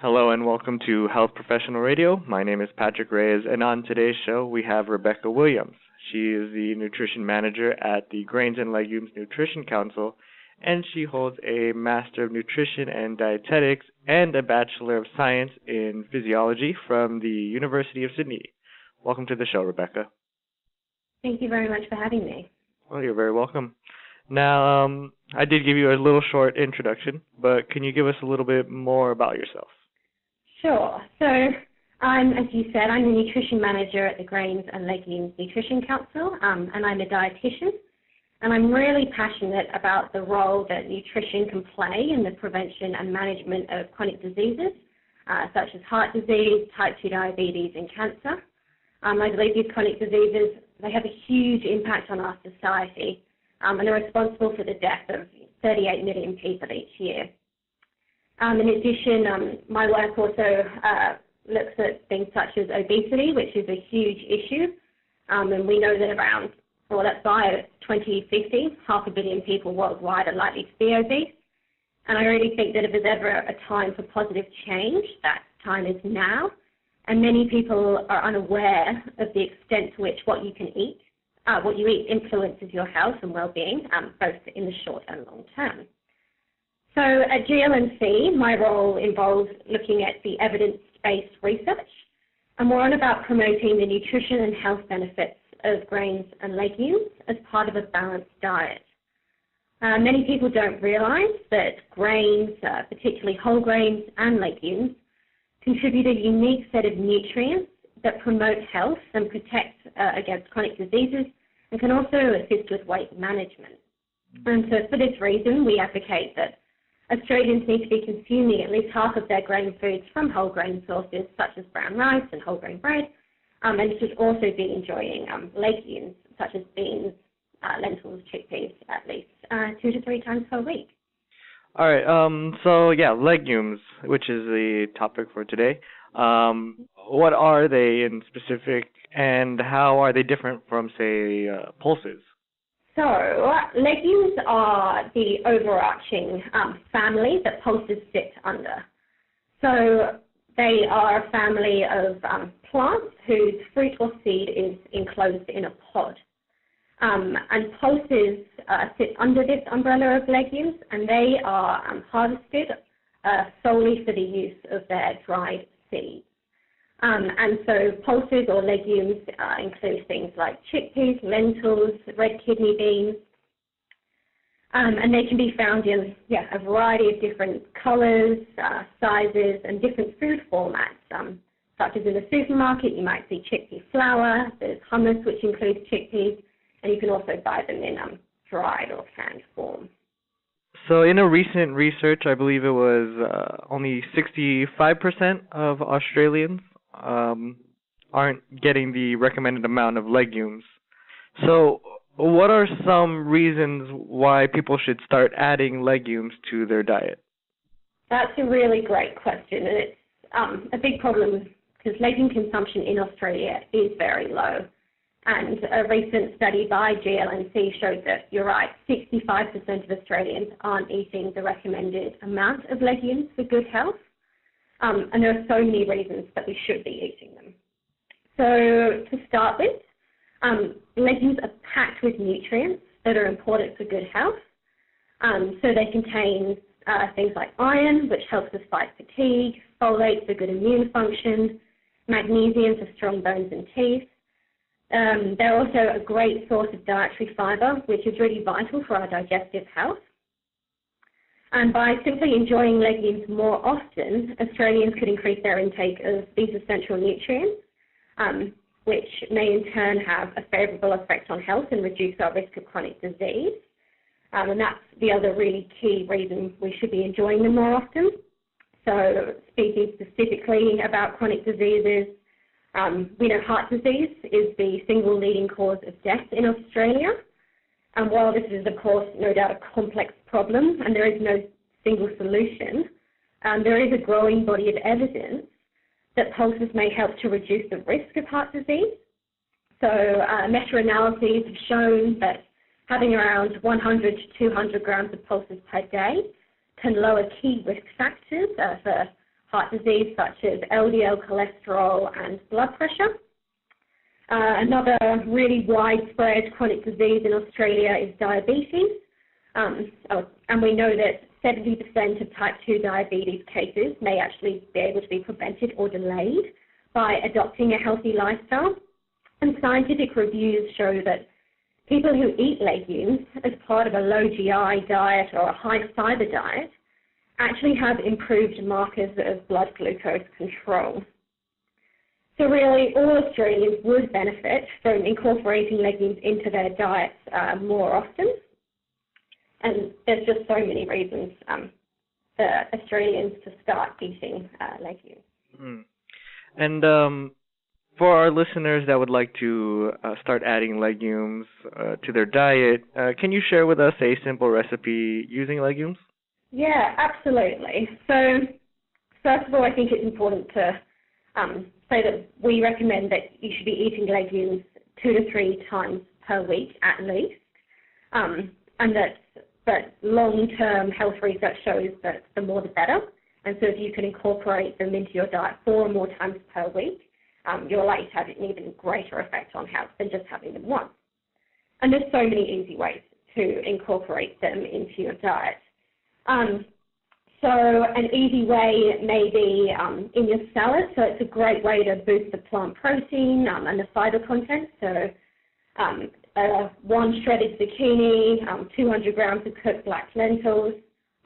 Hello and welcome to Health Professional Radio. My name is Patrick Reyes, and on today's show we have Rebecca Williams. She is the Nutrition Manager at the Grains Legumes Nutrition Council, and she holds a Master of Nutrition and Dietetics and a Bachelor of Science in Physiology from the University of Sydney. Welcome to the show, Rebecca. Thank you very much for having me. Well, you're very welcome. Now, I did give you a little short introduction, but can you give us a little bit more about yourself? Sure. So, as you said, I'm the Nutrition Manager at the Grains and Legumes Nutrition Council, and I'm a dietitian. And I'm really passionate about the role that nutrition can play in the prevention and management of chronic diseases, such as heart disease, type 2 diabetes, and cancer. I believe these chronic diseases, they have a huge impact on our society, and are responsible for the death of 38 million people each year. In addition, my work also looks at things such as obesity, which is a huge issue, and we know that by 2050, 500 million people worldwide are likely to be obese. And I really think that if there's ever a time for positive change, that time is now. And many people are unaware of the extent to which what you eat influences your health and well-being, both in the short and long term. So at GLNC, my role involves looking at the evidence-based research, and we're on about promoting the nutrition and health benefits of grains and legumes as part of a balanced diet. Many people don't realize that grains, particularly whole grains and legumes, contribute a unique set of nutrients that promote health and protect against chronic diseases, and can also assist with weight management. And so for this reason, we advocate that Australians need to be consuming at least half of their grain foods from whole grain sources such as brown rice and whole grain bread, and should also be enjoying legumes such as beans, lentils, chickpeas at least 2 to 3 times per week. All right, so legumes, which is the topic for today. What are they in specific, and how are they different from, say, pulses? So legumes are the overarching family that pulses sit under. So they are a family of plants whose fruit or seed is enclosed in a pod. And pulses sit under this umbrella of legumes, and they are harvested solely for the use of their dried seeds. And so pulses or legumes include things like chickpeas, lentils, red kidney beans, and they can be found in a variety of different colors, sizes, and different food formats. Such as in the supermarket, you might see chickpea flour. There's hummus, which includes chickpeas, and you can also buy them in dried or canned form. So in a recent research, I believe it was only 65% of Australians aren't getting the recommended amount of legumes. So what are some reasons why people should start adding legumes to their diet? That's a really great question, and it's a big problem because legume consumption in Australia is very low. And a recent study by GLNC showed that, you're right, 65% of Australians aren't eating the recommended amount of legumes for good health. And there are so many reasons that we should be eating them. So to start with, legumes are packed with nutrients that are important for good health. So they contain things like iron, which helps us fight fatigue, folate for good immune function, magnesium for strong bones and teeth. They're also a great source of dietary fibre, which is really vital for our digestive health. And by simply enjoying legumes more often, Australians could increase their intake of these essential nutrients, which may in turn have a favourable effect on health and reduce our risk of chronic disease. And that's the other really key reason we should be enjoying them more often. So speaking specifically about chronic diseases, we know heart disease is the single leading cause of death in Australia. And while this is, of course, no doubt a complex problem and there is no single solution, there is a growing body of evidence that pulses may help to reduce the risk of heart disease. So meta-analyses have shown that having around 100 to 200 grams of pulses per day can lower key risk factors for heart disease such as LDL cholesterol and blood pressure. Another really widespread chronic disease in Australia is diabetes. And we know that 70% of type 2 diabetes cases may actually be able to be prevented or delayed by adopting a healthy lifestyle. And scientific reviews show that people who eat legumes as part of a low GI diet or a high fibre diet actually have improved markers of blood glucose control. So really, all Australians would benefit from incorporating legumes into their diets more often. And there's just so many reasons for Australians to start eating legumes. Mm. And for our listeners that would like to start adding legumes to their diet, can you share with us a simple recipe using legumes? Yeah, absolutely. So first of all, I think it's important to say that we recommend that you should be eating legumes 2 to 3 times per week at least, and that long-term health research shows that the more the better. And so if you can incorporate them into your diet 4 or more times per week, you're likely to have an even greater effect on health than just having them once. And there's so many easy ways to incorporate them into your diet. So an easy way may be in your salad. So it's a great way to boost the plant protein and the fiber content. So 1 shredded zucchini, 200 grams of cooked black lentils,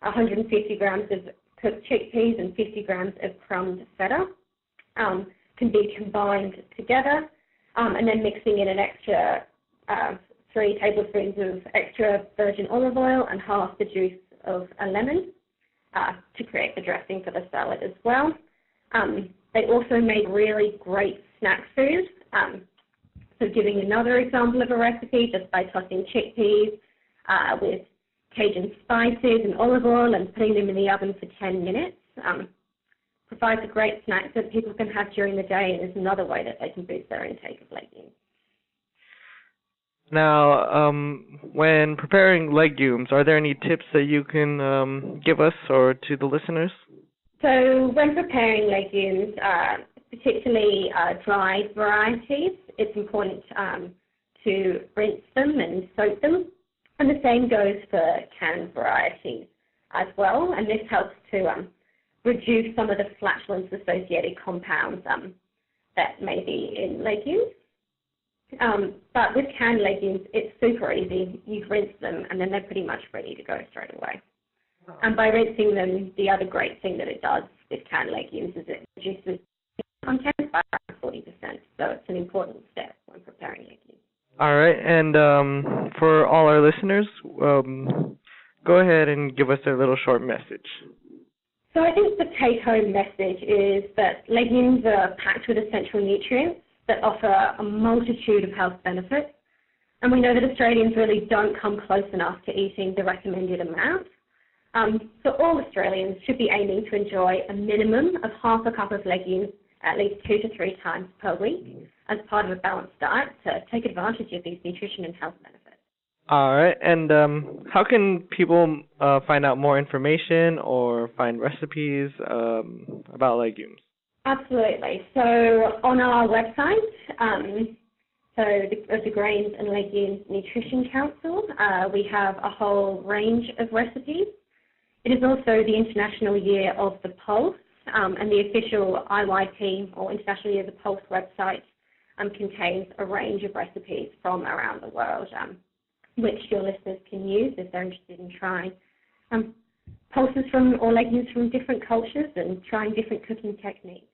150 grams of cooked chickpeas, and 50 grams of crumbed feta can be combined together, and then mixing in an extra 3 tablespoons of extra virgin olive oil and half the juice of a lemon to create the dressing for the salad as well. They also make really great snack food. So giving another example of a recipe, just by tossing chickpeas with Cajun spices and olive oil and putting them in the oven for 10 minutes provides a great snack that people can have during the day, and is another way that they can boost their intake of legumes. Now, when preparing legumes, are there any tips that you can give us or to the listeners? So when preparing legumes, particularly dried varieties, it's important to rinse them and soak them. And the same goes for canned varieties as well. And this helps to reduce some of the flatulence-associated compounds that may be in legumes. But with canned legumes, it's super easy. You rinse them, and then they're pretty much ready to go straight away. And by rinsing them, the other great thing that it does with canned legumes is it reduces content by around 40%. So it's an important step when preparing legumes. All right, and for all our listeners, go ahead and give us a little short message. So I think the take-home message is that legumes are packed with essential nutrients that offer a multitude of health benefits, and we know that Australians really don't come close enough to eating the recommended amount. So all Australians should be aiming to enjoy a minimum of half a cup of legumes at least 2 to 3 times per week as part of a balanced diet to take advantage of these nutrition and health benefits. All right, and how can people find out more information or find recipes about legumes? Absolutely. So on our website, the Grains and Legumes Nutrition Council, we have a whole range of recipes. It is also the International Year of the Pulse, and the official IYP, or International Year of the Pulse website, contains a range of recipes from around the world, which your listeners can use if they're interested in trying pulses from or legumes from different cultures and trying different cooking techniques.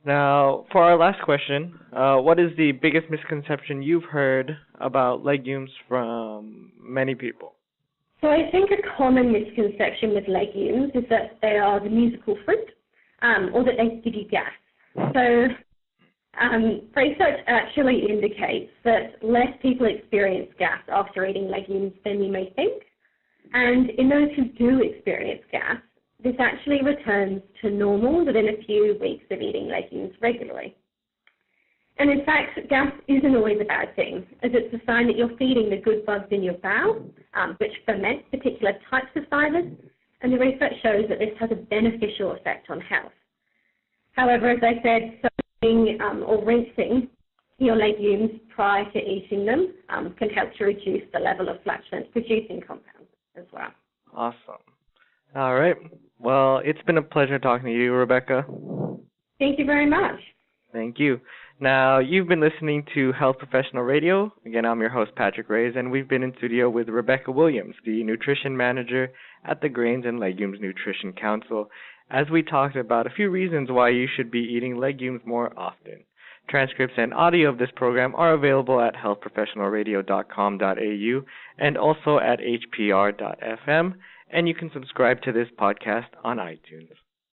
Now, for our last question, what is the biggest misconception you've heard about legumes from many people? So I think a common misconception with legumes is that they are the musical fruit, or that they give you gas. So research actually indicates that less people experience gas after eating legumes than you may think. And in those who do experience gas, this actually returns to normal within a few weeks of eating legumes regularly. And in fact, gas isn't always a bad thing, as it's a sign that you're feeding the good bugs in your bowel, which ferment particular types of fibres, and the research shows that this has a beneficial effect on health. However, as I said, soaking or rinsing your legumes prior to eating them can help to reduce the level of flatulence-producing compounds as well. Awesome. All right. Well, it's been a pleasure talking to you, Rebecca. Thank you very much. Thank you. Now, you've been listening to Health Professional Radio. Again, I'm your host, Patrick Reyes, and we've been in studio with Rebecca Williams, the Nutrition Manager at the Grains and Legumes Nutrition Council, as we talked about a few reasons why you should be eating legumes more often. Transcripts and audio of this program are available at healthprofessionalradio.com.au and also at hpr.fm, and you can subscribe to this podcast on iTunes.